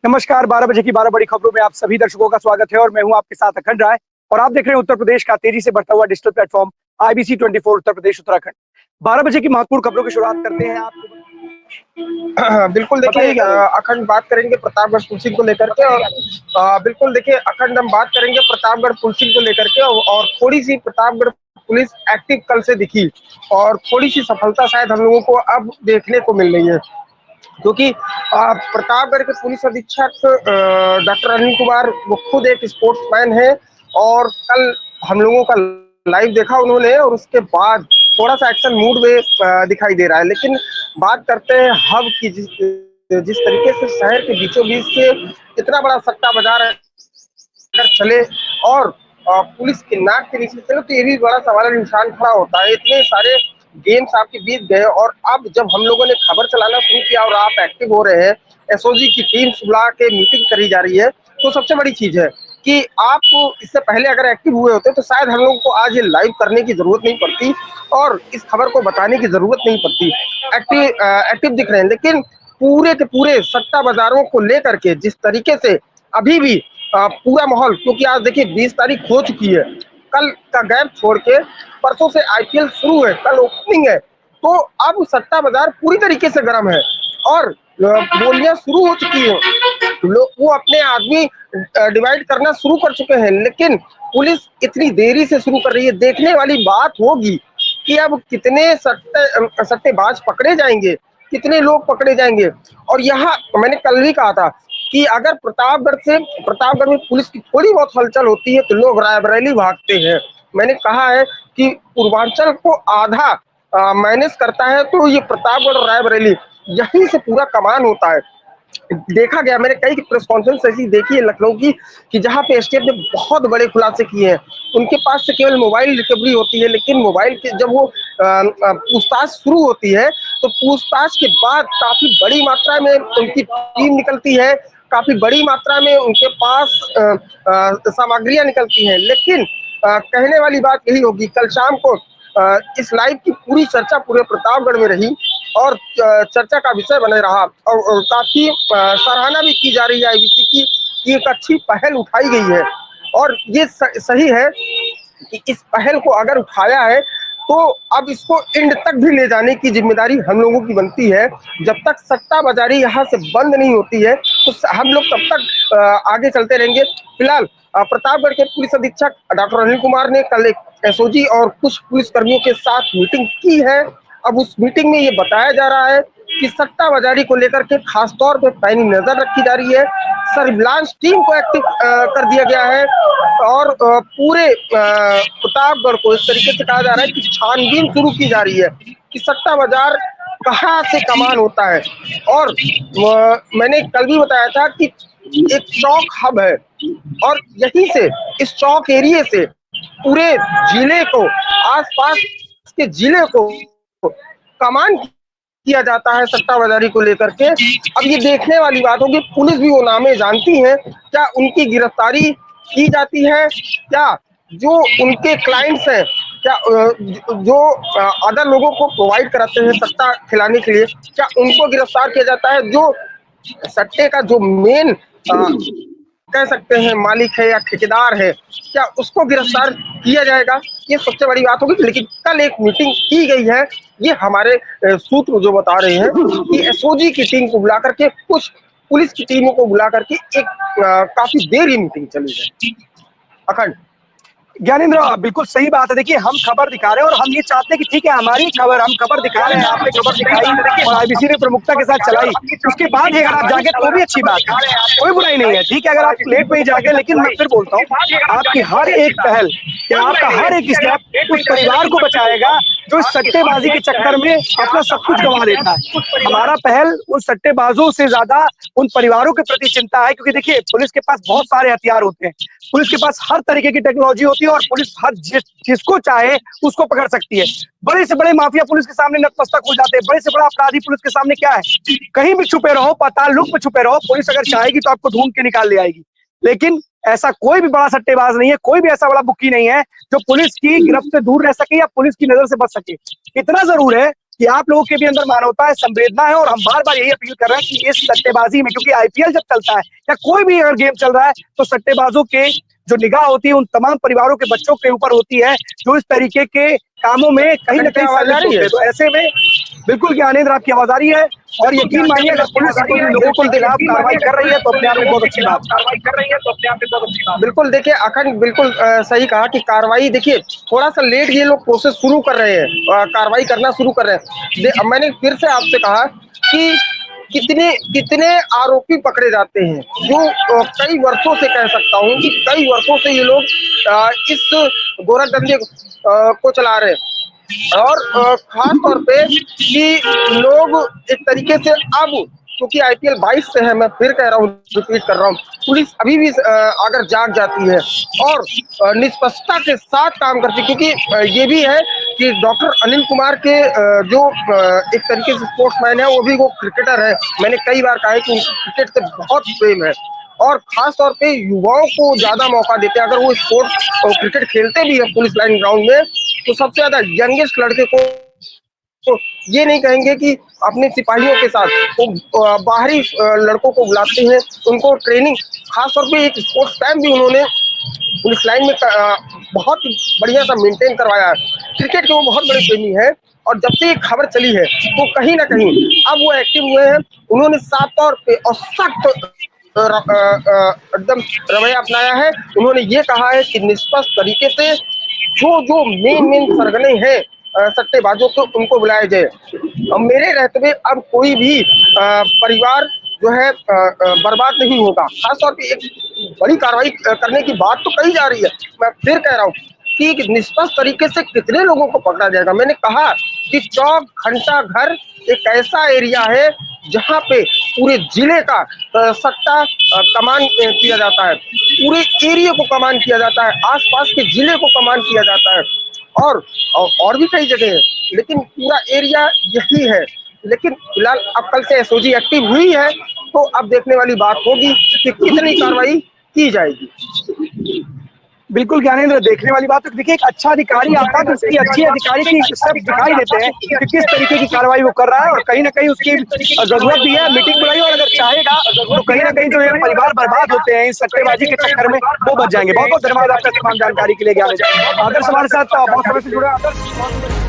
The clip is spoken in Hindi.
नमस्कार, 12 बजे की 12 बड़ी खबरों में आप सभी दर्शकों का स्वागत है और मैं हूं आपके साथ अखंड राय। और आप देख रहे हैं उत्तर प्रदेश का तेजी से बढ़ता हुआ digital platform IBC 24 Uttar Pradesh Uttarakhand. 12 बजे की महत्वपूर्ण खबरों की शुरुआत करते हैं। बिल्कुल देखिए बताइए क्या बोल अखंड बात करेंगे प्रतापगढ़ पुलिसिंग को लेकर के। और बिल्कुल देखिए अखंड हम बात करेंगे प्रतापगढ़ पुलिसिंग को लेकर के। और थोड़ी सी प्रतापगढ़ पुलिस एक्टिव कल से दिखी और थोड़ी सी सफलता शायद हम लोगों को अब देखने को मिल रही है, क्योंकि प्रतापगढ़ के पुलिस अधीक्षक डॉक्टर अनिल कुमार वो खुद एक स्पोर्ट्समैन है। और कल हम लोगों का लाइव देखा उन्होंने और उसके बाद थोड़ा सा एक्शन मूड में दिखाई दे रहा है। लेकिन बात करते हैं हब की, जिस तरीके से शहर के बीचों बीच से इतना बड़ा सट्टा बाजार अगर चले और पुलिस के नाक के नीचे चले तो ये भी बड़ा सवाल निशान खड़ा होता है। इतने सारे गेम्स आपके बीत गए और अब जब हम लोगों ने खबर चलाना शुरू किया और आप एक्टिव हो रहे हैं, एसओजी की टीम बुला के मीटिंग करी जा रही है, तो सबसे बड़ी चीज है कि आप इससे पहले अगर एक्टिव हुए होते तो शायद हम लोगों को आज ये लाइव करने की जरूरत नहीं पड़ती और इस खबर को बताने की जरूरत नहीं पड़ती। एक्टिव दिख रहे हैं, लेकिन पूरे के पूरे सट्टा बाजारों को लेकर के जिस तरीके से अभी भी पूरा माहौल, क्योंकि आज देखिए 20 तारीख हो चुकी है, कल का गैप छोड़ के परसों से आईपीएल शुरू है, कल ओपनिंग है, तो अब सट्टा बाजार पूरी तरीके से गर्म है और बोलियां शुरू हो चुकी है। लोग वो अपने आदमी डिवाइड करना शुरू कर चुके हैं, लेकिन पुलिस इतनी देरी से शुरू कर रही है। देखने वाली बात होगी कि अब कितने सट्टेबाज पकड़े जाएंगे, कितने लोग पकड़े जाएंगे। और यहाँ मैंने कल भी कहा था कि अगर प्रतापगढ़ में पुलिस की थोड़ी बहुत हलचल होती है तो लोग रायबरेली भागते हैं। मैंने कहा है कि पूर्वांचल को आधा मैनेज करता है तो ये प्रतापगढ़ और रायबरेली, यहीं से पूरा कमान होता है। देखा गया, मैंने कई प्रेस कॉन्फ्रेंस ऐसी देखी है लखनऊ की कि जहां पे एसटीएफ ने बहुत बड़े खुलासे किए हैं। उनके पास से केवल मोबाइल रिकवरी होती है, लेकिन मोबाइल के जब वो पूछताछ शुरू होती है तो पूछताछ के बाद काफी बड़ी मात्रा में उनकी टीम निकलती है, काफी बड़ी मात्रा में उनके पास सामग्रियां निकलती हैं। लेकिन कहने वाली बात यही होगी, कल शाम को इस लाइव की पूरी चर्चा पूरे प्रतापगढ़ में रही और चर्चा का विषय बने रहा और काफी सराहना भी की जा रही है आईबीसी की एक अच्छी पहल उठाई गई है। और ये सही है कि इस पहल को अगर उठाया है तो अब इसको एंड तक भी ले जाने की जिम्मेदारी हम लोगों की बनती है। जब तक सट्टा बाजारी यहाँ से बंद नहीं होती है तो हम लोग तब तक आगे चलते रहेंगे। फिलहाल प्रतापगढ़ के पुलिस अधीक्षक डॉक्टर अनिल कुमार ने कल एक एसओजी और कुछ पुलिसकर्मियों के साथ मीटिंग की है। अब उस मीटिंग में ये बताया जा रहा है कि सट्टा बाजारी को लेकर के खासतौर पे पैनी नजर रखी जा रही है। सर्विलांस टीम को एक्टिव कर दिया गया है और पूरे प्रतापगढ़ को इस तरीके से कहा जा रहा है कि छानबीन शुरू की जा रही है कि सट्टा बाजार कहाँ से कमान होता है। और मैंने कल भी बताया था कि एक चौक हब है और यहीं से इस चौक एरिए से पूरे जिले को, आसपास के जिले को कमान किया जाता है सट्टा बाजारी को लेकर के। अब ये देखने वाली बात होगी, पुलिस भी वो नामे जानती है, क्या उनकी गिरफ्तारी की जाती है, क्या जो उनके क्लाइंट्स हैं, क्या जो अदर लोगों को प्रोवाइड कराते हैं सट्टा खिलाने के लिए, क्या उनको गिरफ्तार किया जाता है। जो सट्टे का जो मेन कह सकते हैं मालिक है या ठेकेदार है, क्या उसको गिरफ्तार किया जाएगा, ये सबसे बड़ी बात होगी। लेकिन कल एक मीटिंग की गई है, ये हमारे सूत्र जो बता रहे हैं कि एसओजी की टीम को बुला करके, कुछ पुलिस की टीमों को बुला करके एक काफी देर ही मीटिंग चली है। अखंड ज्ञानेंद्र, बिल्कुल सही बात है। देखिए, हम खबर दिखा रहे हैं और हम ये चाहते हैं कि ठीक है, हमारी खबर हम खबर दिखा रहे हैं, आपने खबर दिखाई और आईबीसी ने प्रमुखता के साथ चलाई। उसके बाद अगर आप जागे तो भी अच्छी बात है, कोई बुराई नहीं है। ठीक है, अगर आप लेट में ही जागे, लेकिन मैं फिर बोलता हूँ, आपकी हर एक पहल या आपका हर एक स्टेप उस परिवार को बचाएगा जो इस सट्टेबाजी के चक्कर में अपना सब कुछ गंवा देता है। हमारा पहल उन सट्टेबाजों से ज्यादा उन परिवारों के प्रति चिंता है, क्योंकि देखिए, पुलिस के पास बहुत सारे हथियार होते हैं, पुलिस के पास हर तरीके की टेक्नोलॉजी होती है और पुलिस हर जिसको चाहे उसको पकड़ सकती है। बड़े से बड़े माफिया पुलिस के सामने नतमस्तक हो जाते हैं, बड़े से बड़ा अपराधी पुलिस के सामने क्या है, कहीं भी छुपे रहो, पाताल लोक में छुपे रहो, पुलिस अगर चाहेगी तो आपको ढूंढ के निकाल ले आएगी। लेकिन ऐसा कोई भी बड़ा सट्टेबाज नहीं है, कोई भी ऐसा बड़ा बुक्की नहीं है जो पुलिस की गिरफ्त से दूर रह सके या पुलिस की नजर से बच सके। इतना जरूर है कि आप लोगों के भी अंदर मानवता है, संवेदना है, और हम बार-बार यही अपील कर रहे हैं कि इस सट्टेबाजी में, क्योंकि आईपीएल जब चलता है या कोई भी अगर गेम चल रहा है, तो सट्टेबाजों के जो निगाह होती है उन तमाम परिवारों के बच्चों के ऊपर होती है, जो इस तरीके के कामों में कहीं न कहीं आवाज आ शामिल रही होते है? हैं। तो ऐसे में बिल्कुल ज्ञानेंद्र, आपकी आवाज आ रही है, और यकीन मानिए अगर पुलिस कोई लोगों के खिलाफ कार्रवाई कर रही है तो अपने आप में बहुत अच्छी बात है। बिल्कुल देखिए अखंड बिल्कुल सही कहा कि कार्रवाई देखिए थोड़ा सा लेट ये लोग प्रोसेस शुरू कर रहे हैं, कार्रवाई करना शुरू कर रहे हैं। मैंने फिर से आपसे कहा कि कितने कितने आरोपी पकड़े जाते हैं जो कई वर्षों से कह सकता हूँ कि कई वर्षों से ये लोग इस गोरखधंधे को चला रहे हैं। और खास तौर पे कि लोग एक तरीके से अब क्योंकि आईपीएल 22 से है, मैं फिर कह रहा हूँ, रिपीट कर रहा हूँ, पुलिस अभी भी अगर जाग जाती है और निष्पक्षता के साथ काम करती है, क्योंकि ये भी है कि डॉक्टर अनिल कुमार के जो एक तरीके से स्पोर्ट्समैन है, वो भी वो क्रिकेटर है। मैंने कई बार कहा है कि उनको क्रिकेट से बहुत प्रेम है और खास तौर पे युवाओं को ज्यादा मौका देते हैं। अगर वो स्पोर्ट्स और क्रिकेट खेलते भी है पुलिस लाइन ग्राउंड में, तो सबसे ज्यादा यंगेस्ट लड़के को तो ये नहीं कहेंगे कि अपने सिपाहियों के साथ वो बाहरी लड़कों को बुलाते हैं, उनको ट्रेनिंग, खासतौर पे एक स्पोर्ट्स कैंप भी उन्होंने पुलिस लाइन में बहुत बढ़िया सा मेंटेन करवाया है। क्रिकेट के वो बहुत बड़े प्रेमी है और जब से ये खबर चली है तो कहीं ना कहीं अब वो एक्टिव हुए हैं। उन्होंने साफ तौर पे और सख्त एकदम रवैया अपनाया है। उन्होंने ये कहा है कि निष्पक्ष तरीके से जो जो मेन सरगने हैं सट्टेबाजों को, उनको बुलाया जाए। अब मेरे रहते हुए अब कोई भी परिवार जो है बर्बाद नहीं होगा। खासतौर पे एक बड़ी कार्रवाई करने की बात तो कही जा रही है। मैं फिर कह रहा हूँ कि निष्पक्ष तरीके से कितने लोगों को पकड़ा जाएगा। मैंने कहा कि चौक घंटा घर एक ऐसा एरिया है जहाँ पे पूरे जिले का सट्टा कमान किया जाता है, पूरे एरिया को कमान किया जाता है, आसपास के जिले को कमान किया जाता है और भी कई जगह है, लेकिन पूरा एरिया यही है। लेकिन फिलहाल अब कल से एसओजी एक्टिव हुई है, तो अब देखने वाली बात होगी कि कितनी कार्रवाई की जाएगी। बिल्कुल ज्ञानेंद्र, देखने वाली बात है। देखिए, एक अच्छा अधिकारी आता है तो उसकी अच्छी अधिकारी की सब दिखाई देते हैं कि किस तरीके की कार्रवाई वो कर रहा है, और कहीं ना कहीं उसकी जरूरत भी है। मीटिंग बुलाई और अगर चाहेगा तो कहीं ना कहीं जो ये परिवार बर्बाद होते हैं इस सट्टेबाजी के चक्कर में, वो बच जाएंगे। बहुत बहुत धन्यवाद आपका तमाम जानकारी के लिए ज्ञानेंद्र। आदर्श हमारे साथ बहुत समय से जुड़े। आदर्श